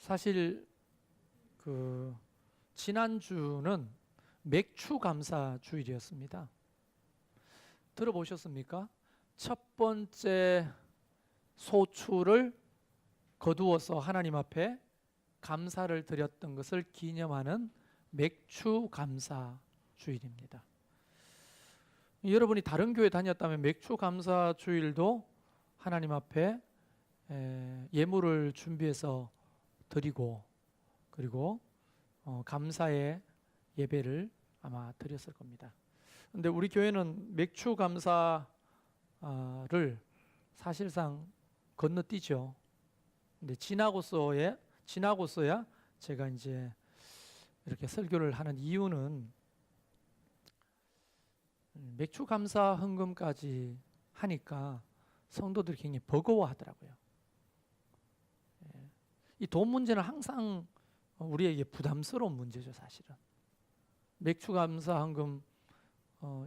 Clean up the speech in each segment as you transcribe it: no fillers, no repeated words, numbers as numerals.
사실 지난주는 맥추 감사 주일이었습니다. 들어보셨습니까? 첫 번째 소출을 거두어서 하나님 앞에 감사를 드렸던 것을 기념하는 맥추 감사 주일입니다. 여러분이 다른 교회 다녔다면 맥추 감사 주일도 하나님 앞에 예물을 준비해서 드리고 그리고 감사의 예배를 아마 드렸을 겁니다. 근데 우리 교회는 맥추 감사를 사실상 건너뛰죠. 근데 지나고서야 제가 이제 이렇게 설교를 하는 이유는 맥추 감사 헌금까지 하니까 성도들이 굉장히 버거워하더라고요. 이 돈 문제는 항상 우리에게 부담스러운 문제죠, 사실은. 맥추 감사 헌금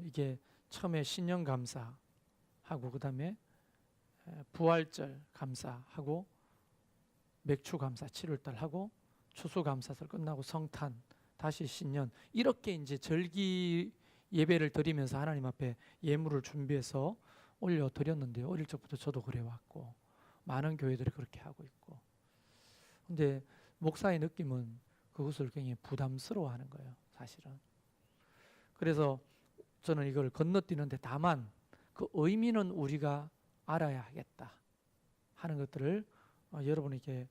이게 처음에 신년 감사하고 그다음에 부활절 감사하고 맥추 감사 7월달 하고 추수감사절 끝나고 성탄 다시 신년 이렇게 이제 절기 예배를 드리면서 하나님 앞에 예물을 준비해서 올려 드렸는데요. 어릴 적부터 저도 그래 왔고 많은 교회들이 그렇게 하고 있고. 근데 목사의 느낌은 그것을 굉장히 부담스러워하는 거예요, 사실은. 그래서 저는 이걸 건너뛰는데 다만 그 의미는 우리가 알아야 하겠다 하는 것들을 여러분에게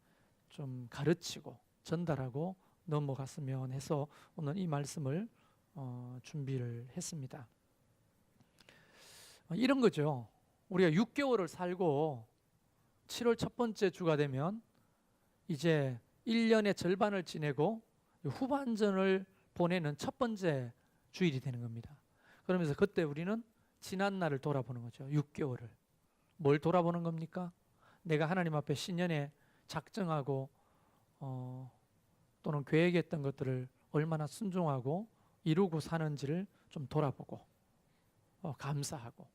좀 가르치고 전달하고 넘어갔으면 해서 오늘 이 말씀을 준비를 했습니다. 이런 거죠. 우리가 6개월을 살고 7월 첫 번째 주가 되면 이제 1년의 절반을 지내고 후반전을 보내는 첫 번째 주일이 되는 겁니다. 그러면서 그때 우리는 지난 날을 돌아보는 거죠. 6개월을. 뭘 돌아보는 겁니까? 내가 하나님 앞에 신년에 작정하고 또는 계획했던 것들을 얼마나 순종하고 이루고 사는지를 좀 돌아보고 감사하고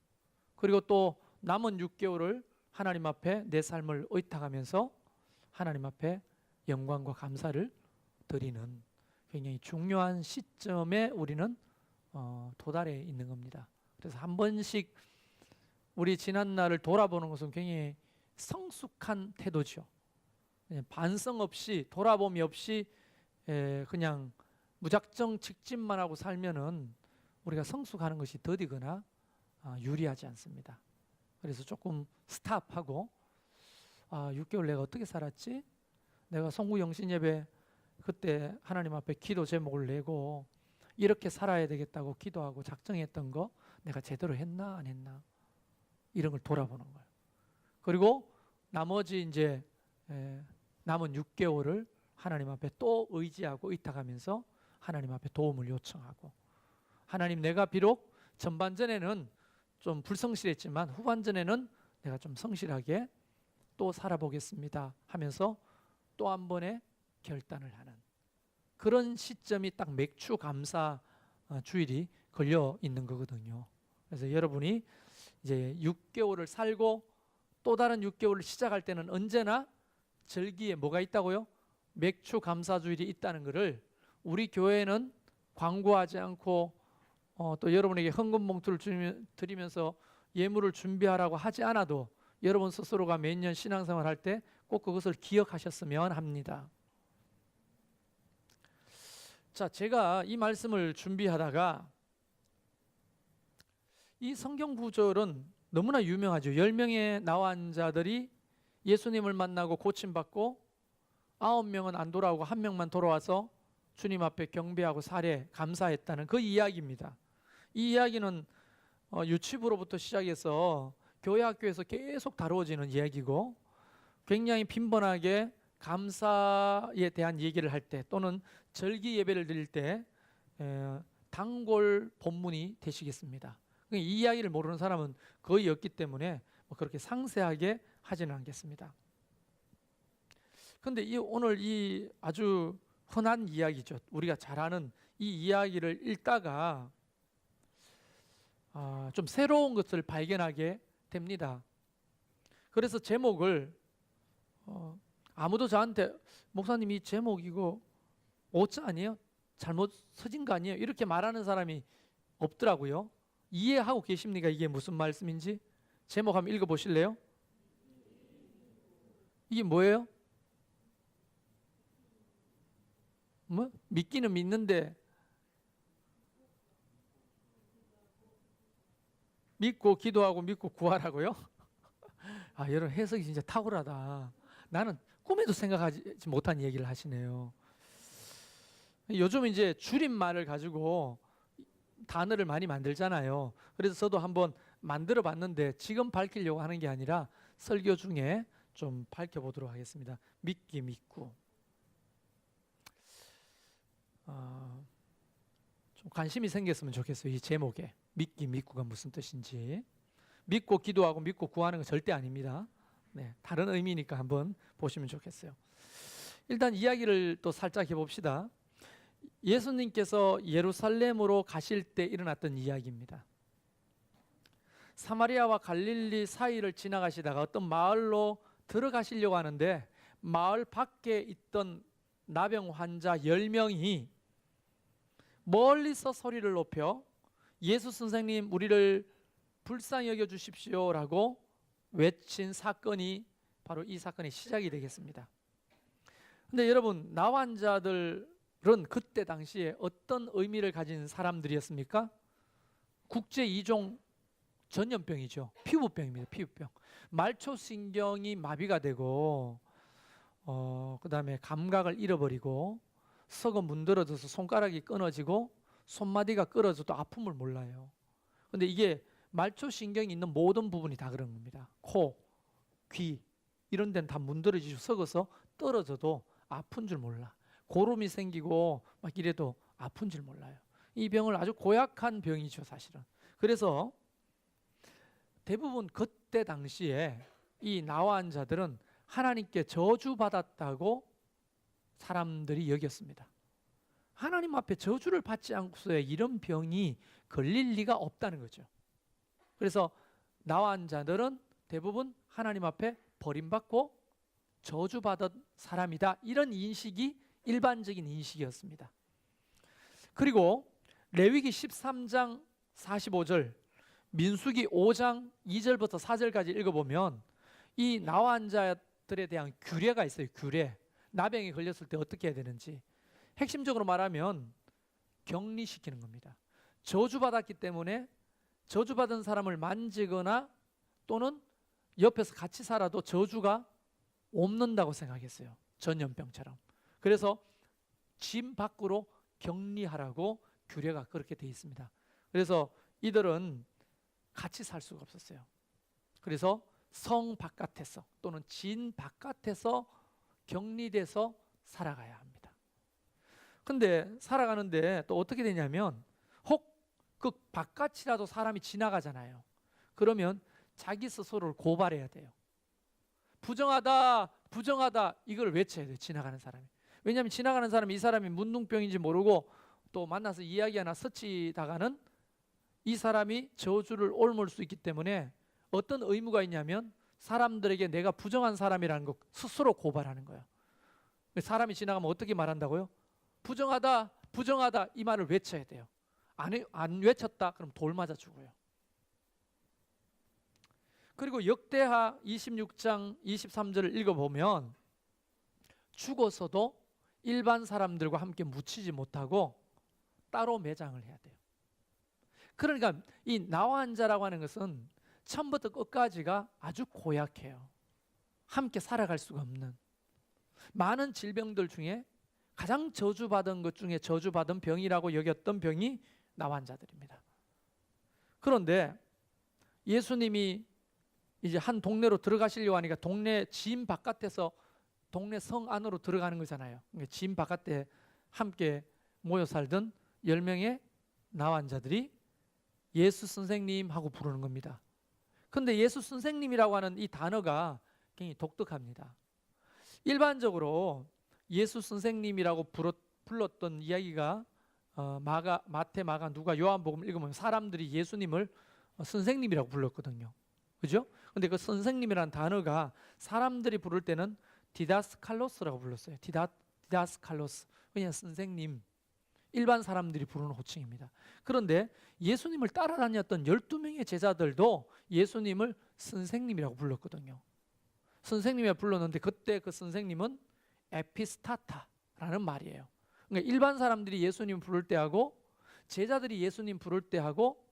그리고 또 남은 6개월을 하나님 앞에 내 삶을 의탁하면서 하나님 앞에 영광과 감사를 드리는 굉장히 중요한 시점에 우리는 도달해 있는 겁니다. 그래서 한 번씩 우리 지난 날을 돌아보는 것은 굉장히 성숙한 태도죠. 반성 없이 돌아봄이 없이 그냥 무작정 직진만 하고 살면은 우리가 성숙하는 것이 더디거나 유리하지 않습니다. 그래서 조금 스탑하고 6개월 내가 어떻게 살았지? 내가 송구 영신 예배 그때 하나님 앞에 기도 제목을 내고 이렇게 살아야 되겠다고 기도하고 작정했던 거 내가 제대로 했나 안 했나 이런 걸 돌아보는 거예요. 그리고 나머지 이제 남은 6개월을 하나님 앞에 또 의지하고 의탁하면서 하나님 앞에 도움을 요청하고 하나님 내가 비록 전반전에는 좀 불성실했지만 후반전에는 내가 좀 성실하게 또 살아보겠습니다 하면서 또 한 번의 결단을 하는 그런 시점이 딱 맥추 감사 주일이 걸려 있는 거거든요. 그래서 여러분이 이제 6개월을 살고 또 다른 6개월을 시작할 때는 언제나 절기에 뭐가 있다고요? 맥추 감사 주일이 있다는 것을 우리 교회는 광고하지 않고 또 여러분에게 헌금 봉투를 드리면서 예물을 준비하라고 하지 않아도 여러분 스스로가 매년 신앙생활 할 때 꼭 그것을 기억하셨으면 합니다. 자, 제가 이 말씀을 준비하다가 이 성경 구절은 너무나 유명하죠. 10명의 나환 자들이 예수님을 만나고 고침받고 9명은 안 돌아오고 1명만 돌아와서 주님 앞에 경배하고 살해 감사했다는 그 이야기입니다. 이 이야기는 유치부로부터 시작해서 교회 학교에서 계속 다루어지는 이야기고 굉장히 빈번하게 감사에 대한 얘기를 할 때 또는 절기 예배를 드릴 때 단골 본문이 되시겠습니다. 이 이야기를 모르는 사람은 거의 없기 때문에 그렇게 상세하게 하지는 않겠습니다. 그런데 오늘 이 아주 흔한 이야기죠. 우리가 잘 아는 이 이야기를 읽다가 좀 새로운 것을 발견하게 됩니다. 그래서 제목을 아무도 저한테 목사님 이 제목 이거 오차 아니에요? 잘못 서진 거 아니에요? 이렇게 말하는 사람이 없더라고요. 이해하고 계십니까? 이게 무슨 말씀인지? 제목 한번 읽어보실래요? 이게 뭐예요? 뭐? 믿기는 믿는데 믿고 기도하고 믿고 구하라고요? 아, 여러분 해석이 진짜 탁월하다. 나는 꿈에도 생각하지 못한 얘기를 하시네요. 요즘 이제 줄임말을 가지고 단어를 많이 만들잖아요. 그래서 저도 한번 만들어 봤는데 지금 밝히려고 하는 게 아니라 설교 중에 좀 밝혀보도록 하겠습니다. 믿기 믿고. 좀 관심이 생겼으면 좋겠어요. 이 제목에 믿기 믿고가 무슨 뜻인지. 믿고 기도하고 믿고 구하는 건 절대 아닙니다. 네, 다른 의미니까 한번 보시면 좋겠어요. 일단 이야기를 또 살짝 해봅시다. 예수님께서 예루살렘으로 가실 때 일어났던 이야기입니다. 사마리아와 갈릴리 사이를 지나가시다가 어떤 마을로 들어가시려고 하는데 마을 밖에 있던 나병 환자 10명이 멀리서 소리를 높여 예수 선생님 우리를 불쌍히 여겨 주십시오라고 외친 사건이 바로 이 사건의 시작이 되겠습니다. 근데 여러분, 나환자들은 그때 당시에 어떤 의미를 가진 사람들이었습니까? 국제 2종 전염병이죠. 피부병입니다. 피부병. 말초신경이 마비가 되고 그 다음에 감각을 잃어버리고 썩어 문드러져서 손가락이 끊어지고 손마디가 끊어져도 아픔을 몰라요. 근데 이게 말초신경이 있는 모든 부분이 다 그런 겁니다. 코, 귀 이런 데는 다 문드러지고 썩어서 떨어져도 아픈 줄 몰라. 고름이 생기고 막 이래도 아픈 줄 몰라요. 이 병을 아주 고약한 병이죠, 사실은. 그래서 대부분 그때 당시에 이 나환자들은 하나님께 저주받았다고 사람들이 여겼습니다. 하나님 앞에 저주를 받지 않고서야 이런 병이 걸릴 리가 없다는 거죠. 그래서 나환자들은 대부분 하나님 앞에 버림받고 저주받은 사람이다, 이런 인식이 일반적인 인식이었습니다. 그리고 레위기 13장 45절, 민수기 5장 2절부터 4절까지 읽어보면 이 나환자들에 대한 규례가 있어요. 규례. 나병에 걸렸을 때 어떻게 해야 되는지. 핵심적으로 말하면 격리시키는 겁니다. 저주받았기 때문에 저주받은 사람을 만지거나 또는 옆에서 같이 살아도 저주가 옮는다고 생각했어요. 전염병처럼. 그래서 집 밖으로 격리하라고 규례가 그렇게 되어 있습니다. 그래서 이들은 같이 살 수가 없었어요. 그래서 성 바깥에서 또는 진 바깥에서 격리돼서 살아가야 합니다. 근데 살아가는데 또 어떻게 되냐면 혹 그 바깥이라도 사람이 지나가잖아요. 그러면 자기 스스로를 고발해야 돼요. 부정하다, 부정하다, 이걸 외쳐야 돼요. 지나가는 사람이. 왜냐하면 지나가는 사람이 이 사람이 문둥병인지 모르고 또 만나서 이야기 하나 스치다가는 이 사람이 저주를 옮을 수 있기 때문에 어떤 의무가 있냐면 사람들에게 내가 부정한 사람이라는 거 스스로 고발하는 거예요. 사람이 지나가면 어떻게 말한다고요? 부정하다, 부정하다, 이 말을 외쳐야 돼요. 안 외쳤다 그럼 돌 맞아 죽어요. 그리고 역대하 26장 23절을 읽어보면 죽어서도 일반 사람들과 함께 묻히지 못하고 따로 매장을 해야 돼요. 그러니까 이 나환자라고 하는 것은 처음부터 끝까지가 아주 고약해요. 함께 살아갈 수가 없는 많은 질병들 중에 가장 저주받은 것 중에 저주받은 병이라고 여겼던 병이 나환자들입니다. 그런데 예수님이 이제 한 동네로 들어가시려고 하니까 동네 진 바깥에서 동네 성 안으로 들어가는 거잖아요. 진 바깥에 함께 모여 살던 10명의 나환자들이 예수 선생님 하고 부르는 겁니다. 근데 예수 선생님이라고 하는 이 단어가 굉장히 독특합니다. 일반적으로 예수 선생님이라고 불렀던 이야기가 마태, 마가, 누가, 요한복음 읽으면 사람들이 예수님을 선생님이라고 불렀거든요. 그죠? 근데 그 선생님이라는 단어가 사람들이 부를 때는 디다스칼로스라고 불렀어요. 디다스칼로스, 그냥 선생님, 일반 사람들이 부르는 호칭입니다. 그런데 예수님을 따라다녔던 12명의 제자들도 예수님을 선생님이라고 불렀거든요. 선생님이라 불렀는데 그때 그 선생님은 에피스타타라는 말이에요. 그러니까 일반 사람들이 예수님 부를 때하고 제자들이 예수님 부를 때하고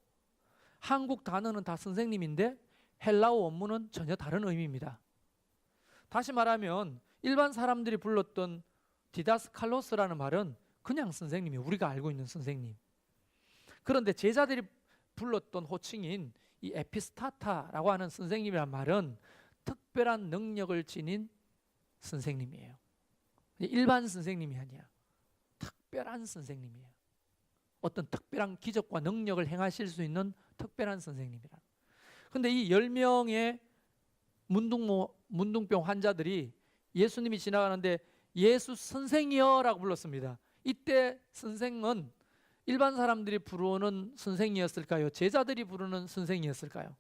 한국 단어는 다 선생님인데 헬라어 원문은 전혀 다른 의미입니다. 다시 말하면 일반 사람들이 불렀던 디다스칼로스라는 말은 그냥 선생님이에요. 우리가 알고 있는 선생님. 그런데 제자들이 불렀던 호칭인 이 에피스타타라고 하는 선생님이란 말은 특별한 능력을 지닌 선생님이에요. 일반 선생님이 아니야. 특별한 선생님이에요. 어떤 특별한 기적과 능력을 행하실 수 있는 특별한 선생님이라. 근데 이 10명의 문둥병 환자들이 예수님이 지나가는데 예수 선생이여라고 불렀습니다. 이때 선생은 일반 사람들이 부르는 선생이었을까요? 제자들이 부르는 선생이었을까요?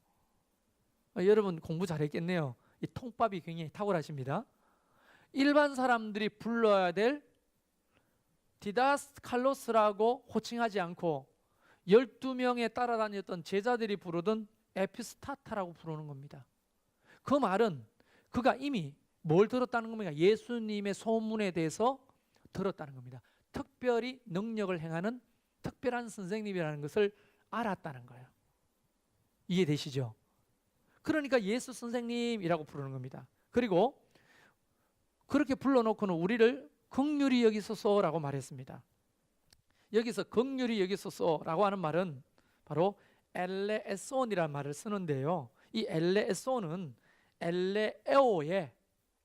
여러분 공부 잘했겠네요. 이 통밥이 굉장히 탁월하십니다. 일반 사람들이 불러야 될 디다스칼로스라고 호칭하지 않고 12명에 따라다녔던 제자들이 부르던 에피스타타라고 부르는 겁니다. 그 말은 그가 이미 뭘 들었다는 겁니까? 예수님의 소문에 대해서 들었다는 겁니다. 특별히 능력을 행하는 특별한 선생님이라는 것을 알았다는 거예요. 이해되시죠? 그러니까 예수 선생님이라고 부르는 겁니다. 그리고 그렇게 불러놓고는 우리를 긍휼히 여기소서라고 말했습니다. 여기서 긍휼히 여기소서라고 하는 말은 바로 엘레에손이라는 말을 쓰는데요. 이 엘레에손은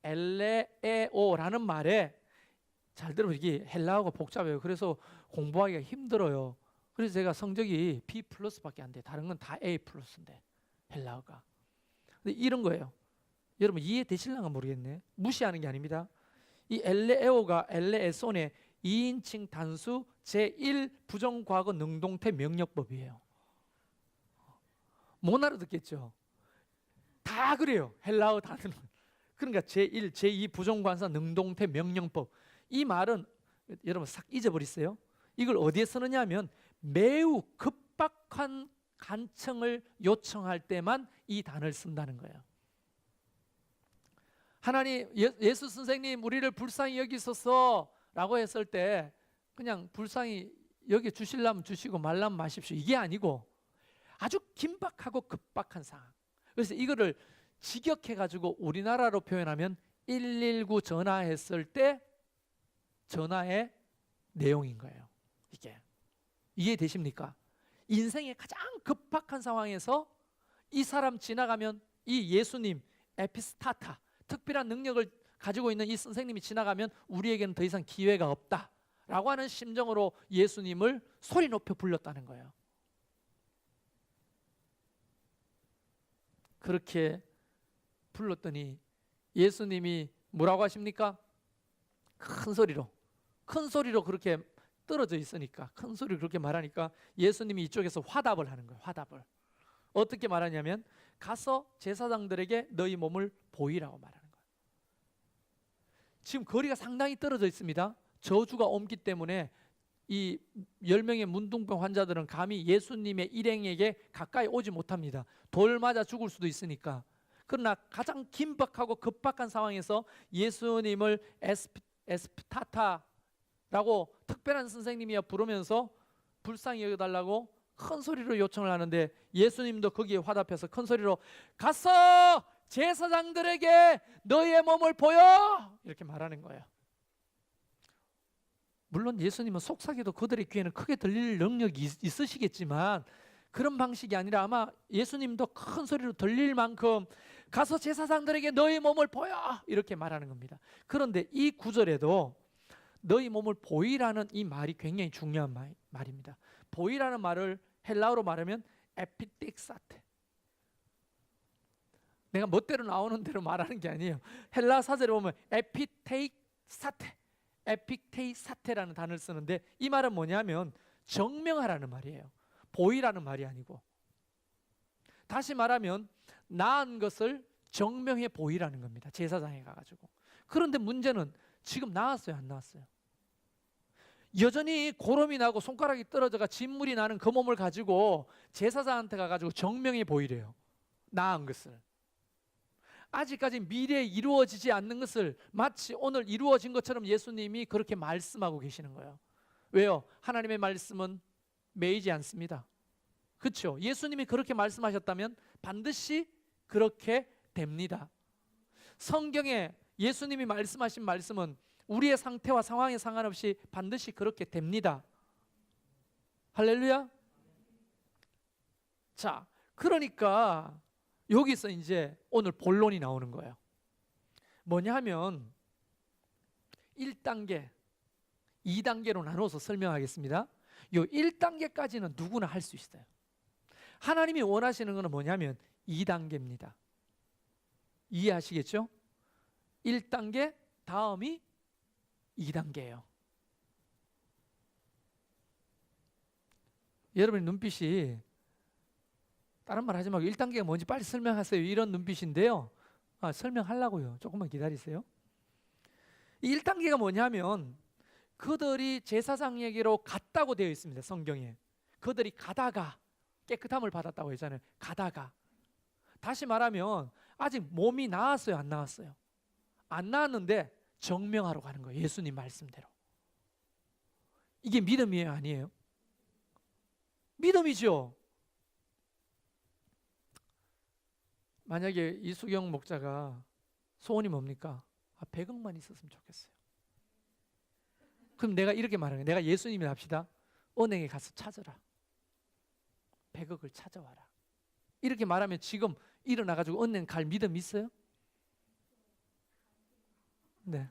엘레에오라는 말에 잘 들어보면 이게 헬라어가 복잡해요. 그래서 공부하기가 힘들어요. 그래서 제가 성적이 B 플러스밖에 안 돼. 다른 건 다 A 플러스인데 헬라어가. 근데 이런 거예요. 여러분 이해되실랑가 모르겠네. 무시하는 게 아닙니다. 이 엘레에오가 엘레에손의 2인칭 단수 제1 부정과거 능동태 명령법이에요. 못 알아듣겠죠? 다 그래요. 헬라어 단어는. 그러니까 제1, 제2 부정관사 능동태 명령법. 이 말은 여러분 싹 잊어버리세요. 이걸 어디에 쓰느냐 하면 매우 급박한 간청을 요청할 때만 이 단어를 쓴다는 거예요. 하나님, 예수 선생님 우리를 불쌍히 여기소서라고 했을 때 그냥 불쌍히 여기 주시려면 주시고 말라면 마십시오. 이게 아니고 아주 긴박하고 급박한 상황. 그래서 이거를 직역해가지고 우리나라로 표현하면 119 전화했을 때 전화의 내용인 거예요. 이게 이해되십니까? 인생의 가장 급박한 상황에서 이 사람 지나가면 이 예수님 에피스타타 특별한 능력을 가지고 있는 이 선생님이 지나가면 우리에게는 더 이상 기회가 없다라고 하는 심정으로 예수님을 소리 높여 불렀다는 거예요. 그렇게 불렀더니 예수님이 뭐라고 하십니까? 큰 소리로 그렇게 떨어져 있으니까 큰 소리로 그렇게 말하니까 예수님이 이쪽에서 화답을 하는 거예요. 화답을 어떻게 말하냐면 가서 제사장들에게 너희 몸을 보이라고 말하는 거예요. 지금 거리가 상당히 떨어져 있습니다. 저주가 옮기 때문에 이 10명의 문둥병 환자들은 감히 예수님의 일행에게 가까이 오지 못합니다. 돌 맞아 죽을 수도 있으니까. 그러나 가장 긴박하고 급박한 상황에서 예수님을 에스피타타라고 특별한 선생님이야 부르면서 불쌍히 여겨달라고 큰 소리로 요청을 하는데 예수님도 거기에 화답해서 큰 소리로 가서 제사장들에게 너희의 몸을 보여 이렇게 말하는 거예요. 물론 예수님은 속삭여도 그들의 귀에는 크게 들릴 능력이 있으시겠지만 그런 방식이 아니라 아마 예수님도 큰 소리로 들릴 만큼 가서 제사장들에게 너희 몸을 보여 이렇게 말하는 겁니다. 그런데 이 구절에도 너희 몸을 보이라는 이 말이 굉장히 중요한 말입니다. 보이라는 말을 헬라어로 말하면 에피텍사테. 내가 멋대로 나오는 대로 말하는 게 아니에요. 헬라 사절에 보면 에피테이사테, 에피테이사테라는 단어를 쓰는데 이 말은 뭐냐면 정명하라는 말이에요. 보이라는 말이 아니고. 다시 말하면 나은 것을 정명해 보이라는 겁니다. 제사장에 가가지고. 그런데 문제는 지금 나았어요, 안 나았어요? 여전히 고름이 나고 손가락이 떨어져가 진물이 나는 그 몸을 가지고 제사장한테 가가지고 정명히 보이래요. 나은 것을. 아직까지 미래에 이루어지지 않는 것을 마치 오늘 이루어진 것처럼 예수님이 그렇게 말씀하고 계시는 거예요. 왜요? 하나님의 말씀은 매이지 않습니다. 그렇죠? 예수님이 그렇게 말씀하셨다면 반드시 그렇게 됩니다. 성경에 예수님이 말씀하신 말씀은 우리의 상태와 상황에 상관없이 반드시 그렇게 됩니다. 할렐루야. 자, 그러니까 여기서 이제 오늘 본론이 나오는 거예요. 뭐냐 하면 1단계, 2단계로 나눠서 설명하겠습니다. 요 1단계까지는 누구나 할 수 있어요. 하나님이 원하시는 것은 뭐냐면 2단계입니다. 이해하시겠죠? 1단계 다음이 2단계예요. 여러분의 눈빛이 다른 말 하지 말고 1단계가 뭔지 빨리 설명하세요. 이런 눈빛인데요. 설명하려고요. 조금만 기다리세요. 1단계가 뭐냐면 그들이 제사장에게로 갔다고 되어 있습니다. 성경에. 그들이 가다가 깨끗함을 받았다고 했잖아요. 가다가. 다시 말하면 아직 몸이 나았어요, 안 나았어요? 안 나았는데 정명하러 가는 거예요. 예수님 말씀대로. 이게 믿음이에요, 아니에요? 믿음이죠. 만약에 이수경 목자가 소원이 뭡니까? 100억만 있었으면 좋겠어요. 그럼 내가 이렇게 말하는 거예요. 내가 예수님이 합시다. 은행에 가서 찾아라. 100억을 찾아와라. 이렇게 말하면 지금 일어나가지고 은행 갈 믿음 있어요? 네.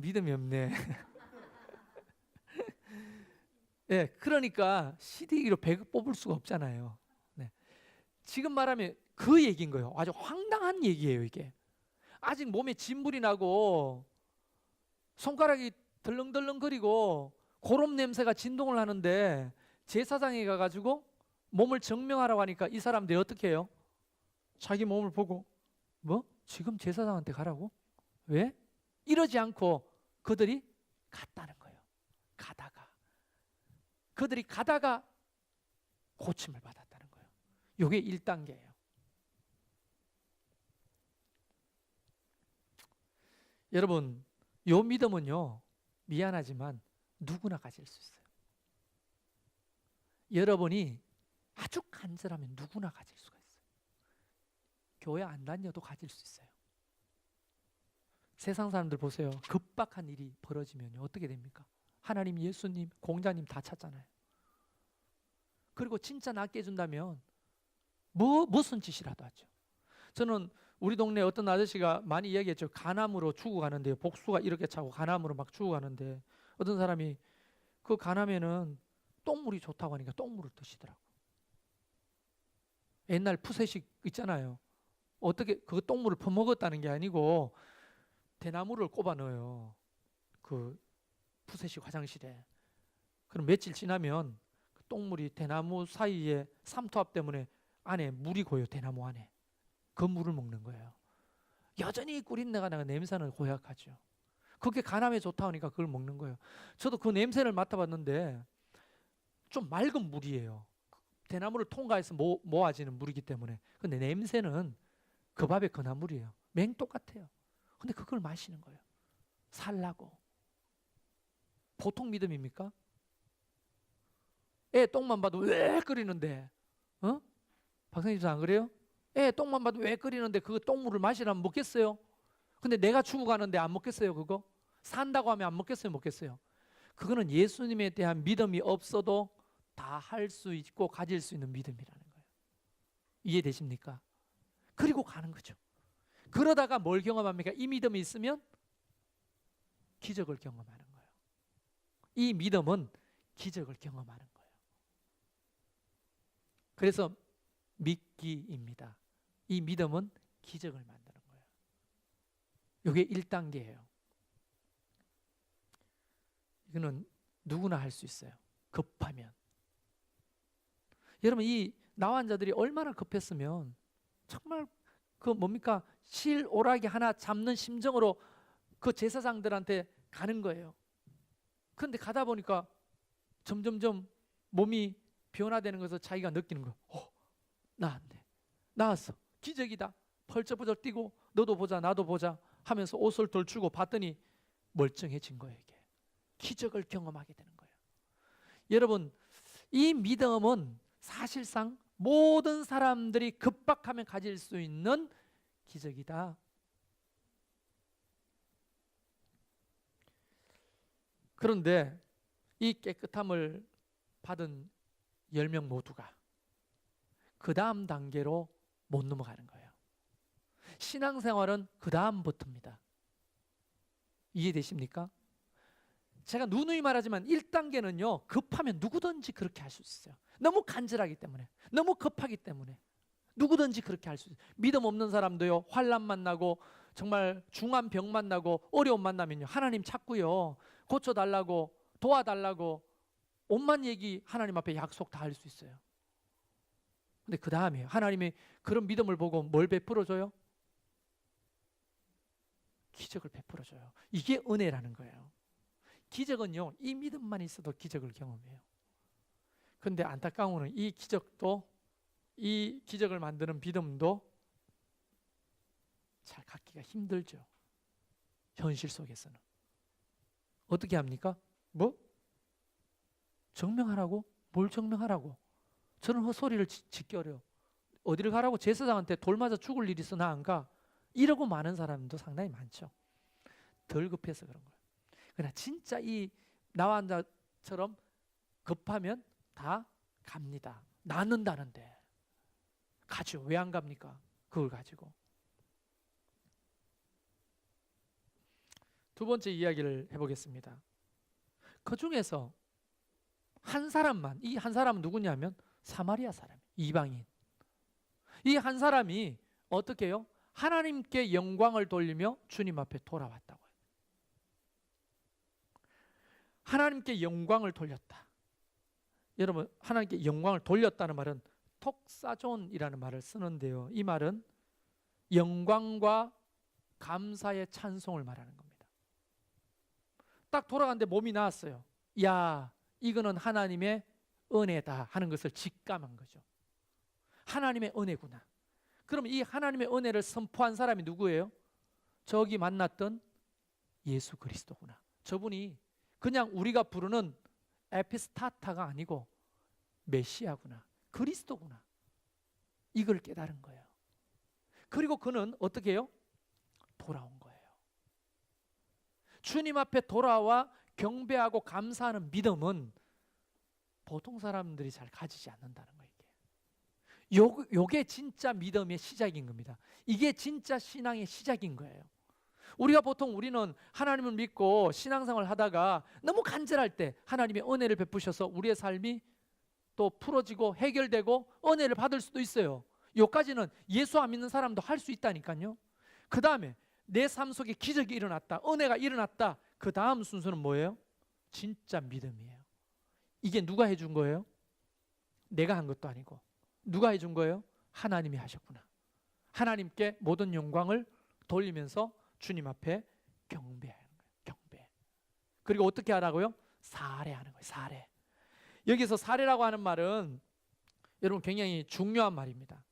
믿음이 없네. 예, 그러니까 CD기로 100억 뽑을 수가 없잖아요. 네. 지금 말하면 그 얘기인 거예요. 아주 황당한 얘기예요, 이게. 아직 몸에 진물이 나고 손가락이 덜렁덜렁거리고 고름 냄새가 진동을 하는데 제사장에 가가지고 몸을 정명하라고 하니까 이 사람들이 어떻게 해요? 자기 몸을 보고 뭐? 지금 제사장한테 가라고? 왜? 이러지 않고 그들이 갔다는 거예요. 가다가. 그들이 가다가 고침을 받았다는 거예요. 이게 1단계예요. 여러분, 요 믿음은요, 미안하지만 누구나 가질 수 있어요. 여러분이 아주 간절하면 누구나 가질 수가 있어요. 교회 안 다녀도 가질 수 있어요. 세상 사람들 보세요. 급박한 일이 벌어지면 어떻게 됩니까? 하나님, 예수님, 공자님 다 찾잖아요. 그리고 진짜 낫게 해준다면 무슨 짓이라도 하죠. 저는 우리 동네 어떤 아저씨가 많이 이야기했죠. 간암으로 죽어가는데 복수가 이렇게 차고 간암으로 막 죽어가는데 어떤 사람이 그 간암에는 똥물이 좋다고 하니까 똥물을 드시더라고. 옛날 푸세식 있잖아요. 어떻게 그 똥물을 퍼먹었다는 게 아니고 대나무를 꼽아 넣어요. 그 푸세식 화장실에. 그럼 며칠 지나면 그 똥물이 대나무 사이에 삼투압 때문에 안에 물이 고요. 대나무 안에. 그 물을 먹는 거예요. 여전히 꿀린내가 나가 냄새는 고약하죠. 그게 간암에 좋다 하니까 그걸 먹는 거예요. 저도 그 냄새를 맡아봤는데 좀 맑은 물이에요. 대나무를 통과해서 모아지는 물이기 때문에. 근데 냄새는 그 밥의 건화물이에요. 맹 똑같아요. 근데 그걸 마시는 거예요. 살라고. 보통 믿음입니까? 애 똥만 봐도 왜 끓이는데? 박사님 안 그래요? 애 똥만 봐도 왜 끓이는데 그 똥물을 마시라면 먹겠어요? 근데 내가 죽어가는데 안 먹겠어요, 그거? 산다고 하면 안 먹겠어요, 먹겠어요? 그거는 예수님에 대한 믿음이 없어도 다 할 수 있고 가질 수 있는 믿음이라는 거예요. 이해되십니까? 그리고 가는 거죠. 그러다가 뭘 경험합니까? 이 믿음이 있으면 기적을 경험하는 거예요. 이 믿음은 기적을 경험하는 거예요. 그래서 믿기입니다. 이 믿음은 기적을 만드는 거예요. 이게 1단계예요. 이거는 누구나 할 수 있어요. 급하면. 여러분 이 나환자들이 얼마나 급했으면 정말 그 뭡니까? 실 오라기 하나 잡는 심정으로 그 제사장들한테 가는 거예요. 그런데 가다 보니까 점점점 몸이 변화되는 것을 자기가 느끼는 거예요. 나았네. 나았어. 기적이다. 펄쩍펄쩍 뛰고 너도 보자 나도 보자 하면서 옷을 덜 주고 봤더니 멀쩡해진 거예요. 이게 기적을 경험하게 되는 거예요. 여러분 이 믿음은 사실상 모든 사람들이 급박하면 가질 수 있는 기적이다. 그런데 이 깨끗함을 받은 10명 모두가 그 다음 단계로 못 넘어가는 거예요. 신앙생활은 그 다음부터입니다. 이해되십니까? 제가 누누이 말하지만 1단계는요 급하면 누구든지 그렇게 할 수 있어요. 너무 간절하기 때문에, 너무 급하기 때문에 누구든지 그렇게 할 수 있어요. 믿음 없는 사람도요 환난 만나고 정말 중한 병 만나고 어려움 만나면요 하나님 찾고요 고쳐달라고 도와달라고 온만 얘기 하나님 앞에 약속 다 할 수 있어요. 근데 그 다음에 하나님이 그런 믿음을 보고 뭘 베풀어줘요? 기적을 베풀어줘요. 이게 은혜라는 거예요. 기적은요 이 믿음만 있어도 기적을 경험해요. 그런데 안타까운 거는 이 기적도, 이 기적을 만드는 믿음도 잘 갖기가 힘들죠. 현실 속에서는 어떻게 합니까? 뭐? 증명하라고? 뭘 증명하라고? 저는 헛소리를 짓기 어려워. 어디를 가라고? 제사장한테 돌 맞아 죽을 일이 있어 나 안 가? 이러고 많은 사람도 상당히 많죠. 덜 급해서 그런 거예요. 그러나 진짜 이 나환자처럼 급하면 다 갑니다. 낫는다는데 가죠. 왜 안 갑니까? 그걸 가지고. 두 번째 이야기를 해보겠습니다. 그 중에서 한 사람만, 이 한 사람은 누구냐면 사마리아 사람, 이방인. 이 한 사람이 어떻게 해요? 하나님께 영광을 돌리며 주님 앞에 돌아왔다고요. 하나님께 영광을 돌렸다. 여러분 하나님께 영광을 돌렸다는 말은 톡사존이라는 말을 쓰는데요. 이 말은 영광과 감사의 찬송을 말하는 겁니다. 딱 돌아갔는데 몸이 나았어요. 야, 이거는 하나님의 은혜다 하는 것을 직감한 거죠. 하나님의 은혜구나. 그럼 이 하나님의 은혜를 선포한 사람이 누구예요? 저기 만났던 예수 그리스도구나. 저분이 그냥 우리가 부르는 에피스타타가 아니고 메시아구나. 그리스도구나. 이걸 깨달은 거예요. 그리고 그는 어떻게 해요? 돌아온 거예요. 주님 앞에 돌아와 경배하고 감사하는 믿음은 보통 사람들이 잘 가지지 않는다는 거예요. 요게 진짜 믿음의 시작인 겁니다. 이게 진짜 신앙의 시작인 거예요. 우리는 하나님을 믿고 신앙생활을 하다가 너무 간절할 때 하나님의 은혜를 베푸셔서 우리의 삶이 또 풀어지고 해결되고 은혜를 받을 수도 있어요. 요까지는 예수 안 믿는 사람도 할 수 있다니까요. 그 다음에 내 삶 속에 기적이 일어났다, 은혜가 일어났다. 그 다음 순서는 뭐예요? 진짜 믿음이에요. 이게 누가 해준 거예요? 내가 한 것도 아니고 누가 해준 거예요? 하나님이 하셨구나. 하나님께 모든 영광을 돌리면서 주님 앞에 경배하는 거예요. 경배. 그리고 어떻게 하라고요? 사례하는 거예요. 사례. 여기서 사례라고 하는 말은 여러분 굉장히 중요한 말입니다.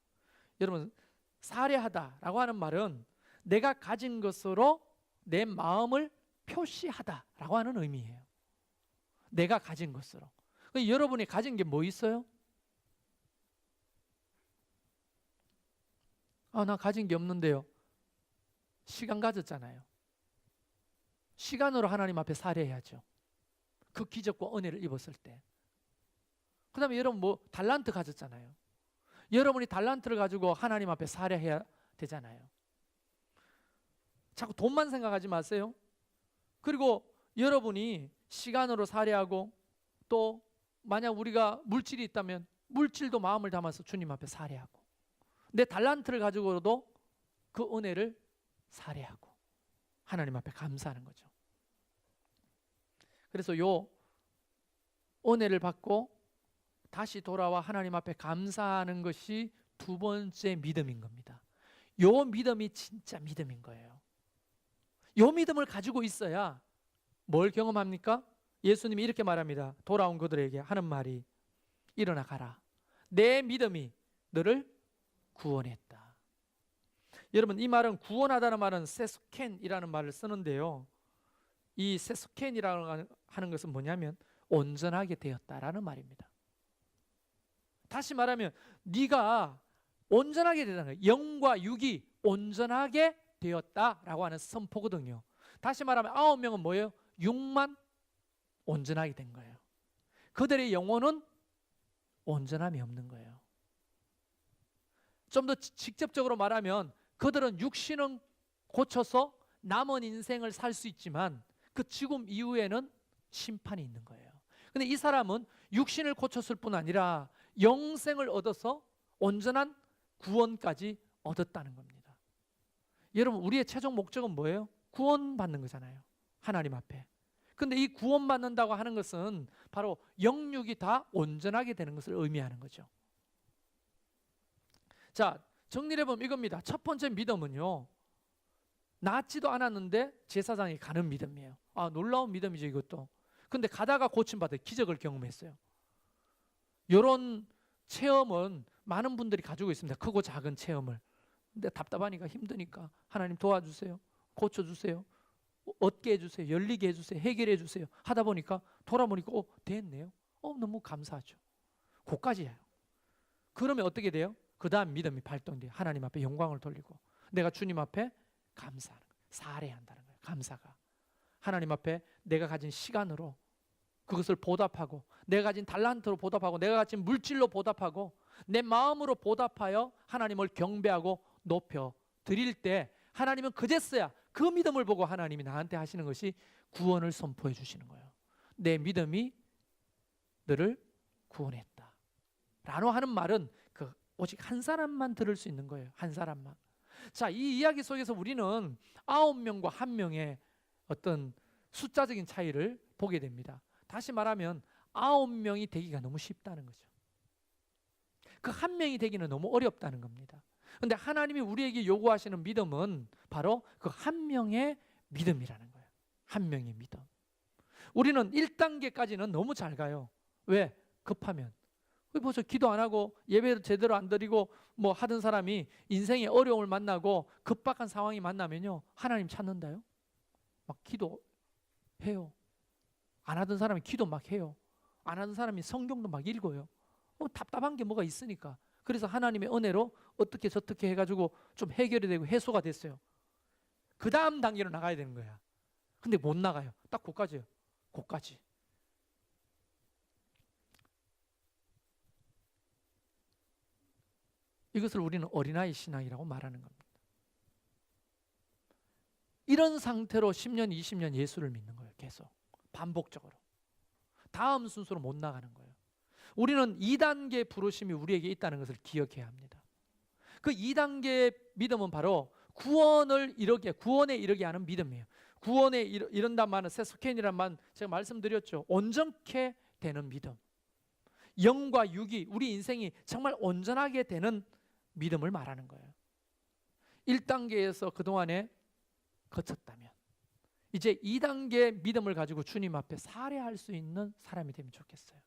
여러분 사례하다라고 하는 말은 내가 가진 것으로 내 마음을 표시하다라고 하는 의미예요. 내가 가진 것으로. 여러분이 가진 게 뭐 있어요? 나 가진 게 없는데요. 시간 가졌잖아요. 시간으로 하나님 앞에 사례해야죠. 그 기적과 은혜를 입었을 때. 그 다음에 여러분 달란트 가졌잖아요. 여러분이 달란트를 가지고 하나님 앞에 사례해야 되잖아요. 자꾸 돈만 생각하지 마세요. 그리고 여러분이 시간으로 사례하고 또 만약 우리가 물질이 있다면 물질도 마음을 담아서 주님 앞에 사례하고 내 달란트를 가지고도 그 은혜를 사례하고 하나님 앞에 감사하는 거죠. 그래서 요 은혜를 받고 다시 돌아와 하나님 앞에 감사하는 것이 두 번째 믿음인 겁니다. 요 믿음이 진짜 믿음인 거예요. 요 믿음을 가지고 있어야 뭘 경험합니까? 예수님이 이렇게 말합니다. 돌아온 그들에게 하는 말이 일어나 가라. 내 믿음이 너를 구원했다. 여러분, 이 말은 구원하다는 말은 세스켄이라는 말을 쓰는데요. 이 세스켄이라고 하는 것은 뭐냐면 온전하게 되었다라는 말입니다. 다시 말하면 네가 온전하게 되는 거예요. 영과 육이 온전하게 되었다라고 하는 선포거든요. 다시 말하면 9명은 뭐예요? 육만 온전하게 된 거예요. 그들의 영혼은 온전함이 없는 거예요. 좀 더 직접적으로 말하면 그들은 육신은 고쳐서 남은 인생을 살 수 있지만 그 죽음 이후에는 심판이 있는 거예요. 근데 이 사람은 육신을 고쳤을 뿐 아니라 영생을 얻어서 온전한 구원까지 얻었다는 겁니다. 여러분, 우리의 최종 목적은 뭐예요? 구원받는 거잖아요. 하나님 앞에. 근데 이 구원받는다고 하는 것은 바로 영육이 다 온전하게 되는 것을 의미하는 거죠. 자, 정리를 해보면 이겁니다. 첫 번째 믿음은요, 낫지도 않았는데 제사장이 가는 믿음이에요. 아, 놀라운 믿음이죠, 이것도. 근데 가다가 고침받아 기적을 경험했어요. 이런 체험은 많은 분들이 가지고 있습니다. 크고 작은 체험을. 근데 답답하니까 힘드니까 하나님 도와주세요. 고쳐주세요. 얻게 해주세요. 열리게 해주세요. 해결해 주세요. 하다 보니까 돌아보니까 됐네요. 너무 감사하죠. 그까지예요. 그러면 어떻게 돼요? 그 다음 믿음이 발동돼요. 하나님 앞에 영광을 돌리고 내가 주님 앞에 감사하는 거예요. 사례한다는 거예요. 감사가. 하나님 앞에 내가 가진 시간으로 그것을 보답하고, 내가 가진 달란트로 보답하고, 내가 가진 물질로 보답하고, 내 마음으로 보답하여 하나님을 경배하고 높여 드릴 때 하나님은 그제서야 그 믿음을 보고 하나님이 나한테 하시는 것이 구원을 선포해 주시는 거예요. 내 믿음이 너를 구원했다 라고 하는 말은 오직 한 사람만 들을 수 있는 거예요. 한 사람만. 자, 이 이야기 속에서 우리는 9명과 1명의 어떤 숫자적인 차이를 보게 됩니다. 다시 말하면 9명이 되기가 너무 쉽다는 거죠. 그 1명이 되기는 너무 어렵다는 겁니다. 그런데 하나님이 우리에게 요구하시는 믿음은 바로 그 1명의 믿음이라는 거예요. 1명의 믿음. 우리는 1단계까지는 너무 잘 가요. 왜? 급하면. 벌써 기도 안 하고 예배도 제대로 안 드리고 뭐 하던 사람이 인생의 어려움을 만나고 급박한 상황이 만나면요, 하나님 찾는다요. 막 기도해요. 안 하던 사람이 기도 막 해요. 안 하던 사람이 성경도 막 읽어요. 답답한 게 뭐가 있으니까. 그래서 하나님의 은혜로 어떻게 저떻게 해가지고 좀 해결이 되고 해소가 됐어요. 그 다음 단계로 나가야 되는 거야. 근데 못 나가요. 딱 그까지요. 그까지. 이것을 우리는 어린아이 신앙이라고 말하는 겁니다. 이런 상태로 10년, 20년 예수를 믿는 거예요. 계속. 반복적으로. 다음 순서로 못 나가는 거예요. 우리는 2단계 부르심이 우리에게 있다는 것을 기억해야 합니다. 그 2단계 믿음은 바로 구원에 이르게 하는 믿음이에요. 구원에 이른단 말은 세스켄이란 말 제가 말씀드렸죠. 온전케 되는 믿음. 영과 육이 우리 인생이 정말 온전하게 되는 믿음을 말하는 거예요. 1단계에서 그동안에 거쳤다면 이제 2단계 믿음을 가지고 주님 앞에 살해할 수 있는 사람이 되면 좋겠어요.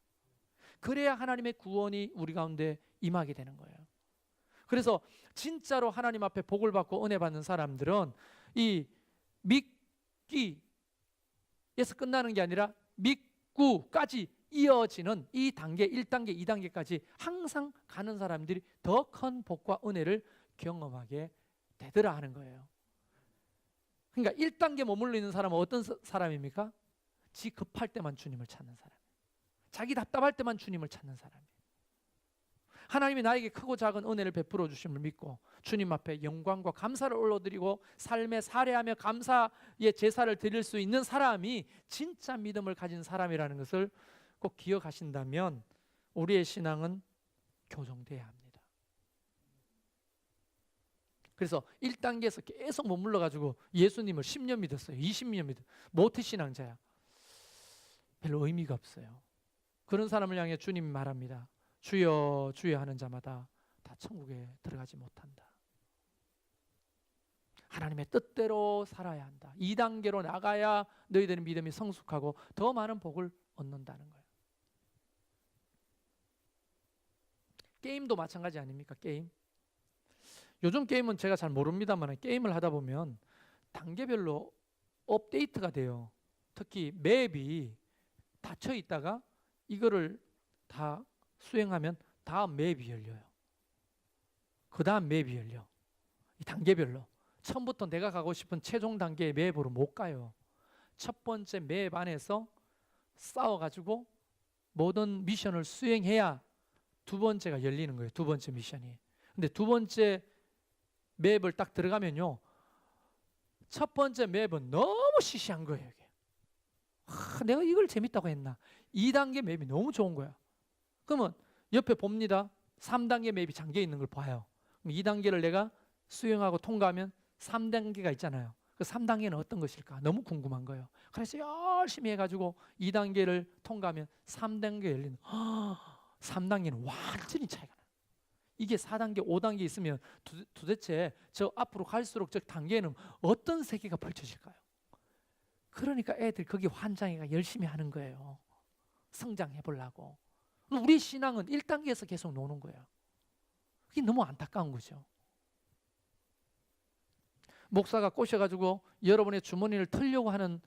그래야 하나님의 구원이 우리 가운데 임하게 되는 거예요. 그래서 진짜로 하나님 앞에 복을 받고 은혜 받는 사람들은 이 믿기에서 끝나는 게 아니라 믿고까지 이어지는 이 단계, 1단계, 2단계까지 항상 가는 사람들이 더 큰 복과 은혜를 경험하게 되더라 하는 거예요. 그러니까 1단계 머물러 있는 사람은 어떤 사람입니까? 지 급할 때만 주님을 찾는 사람, 자기 답답할 때만 주님을 찾는 사람이에요. 하나님이 나에게 크고 작은 은혜를 베풀어 주심을 믿고 주님 앞에 영광과 감사를 올려드리고 삶에 살해하며 감사의 제사를 드릴 수 있는 사람이 진짜 믿음을 가진 사람이라는 것을 꼭 기억하신다면 우리의 신앙은 교정돼야 합니다. 그래서 1단계에서 계속 머물러 가지고 예수님을 10년 믿었어요. 20년 믿었어요. 모태신앙자야. 별로 의미가 없어요. 그런 사람을 향해 주님이 말합니다. 주여 주여 하는 자마다 다 천국에 들어가지 못한다. 하나님의 뜻대로 살아야 한다. 2단계로 나가야 너희들의 믿음이 성숙하고 더 많은 복을 얻는다는 거예요. 게임도 마찬가지 아닙니까? 게임. 요즘 게임은 제가 잘 모릅니다만 게임을 하다 보면 단계별로 업데이트가 돼요. 특히 맵이 닫혀 있다가 이거를 다 수행하면 다음 맵이 열려요. 그 다음 맵이 열려. 이 단계별로. 처음부터 내가 가고 싶은 최종 단계의 맵으로 못 가요. 첫 번째 맵 안에서 싸워가지고 모든 미션을 수행해야 두 번째가 열리는 거예요. 두 번째 미션이. 근데 두 번째 맵을 딱 들어가면요, 첫 번째 맵은 너무 시시한 거예요. 이게. 내가 이걸 재밌다고 했나? 2단계 맵이 너무 좋은 거야. 그러면 옆에 봅니다. 3단계 맵이 잠겨 있는 걸 봐요. 그럼 2단계를 내가 수행하고 통과하면 3단계가 있잖아요. 그 3단계는 어떤 것일까? 너무 궁금한 거예요. 그래서 열심히 해가지고 2단계를 통과하면 3단계 열리는. 3단계는 완전히 차이가 나요. 이게 4단계, 5단계 있으면 도대체 저 앞으로 갈수록 저 단계에는 어떤 세계가 펼쳐질까요? 그러니까 애들 거기 환장이가 열심히 하는 거예요. 성장해 보려고. 우리 신앙은 1단계에서 계속 노는 거예요. 그게 너무 안타까운 거죠. 목사가 꼬셔가지고 여러분의 주머니를 털려고 하는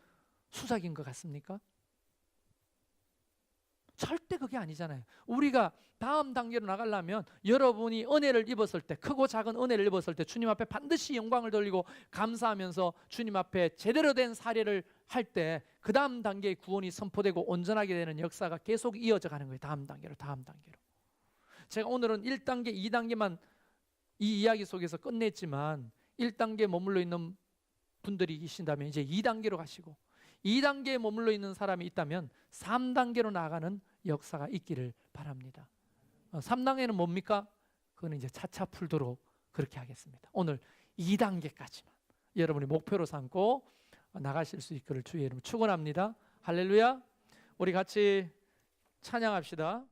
수작인 것 같습니까? 절대 그게 아니잖아요. 우리가 다음 단계로 나가려면 여러분이 은혜를 입었을 때, 크고 작은 은혜를 입었을 때 주님 앞에 반드시 영광을 돌리고 감사하면서 주님 앞에 제대로 된 사례를 할 때 그 다음 단계의 구원이 선포되고 온전하게 되는 역사가 계속 이어져 가는 거예요. 다음 단계로. 제가 오늘은 1단계, 2단계만 이 이야기 속에서 끝냈지만 1단계에 머물러 있는 분들이 계신다면 이제 2단계로 가시고, 2단계에 머물러 있는 사람이 있다면 3단계로 나가는 역사가 있기를 바랍니다. 3단계는 뭡니까? 그거는 이제 차차 풀도록 그렇게 하겠습니다. 오늘 2단계까지만 여러분이 목표로 삼고 나가실 수 있기를 주의 이름으로 축원합니다. 할렐루야. 우리 같이 찬양합시다.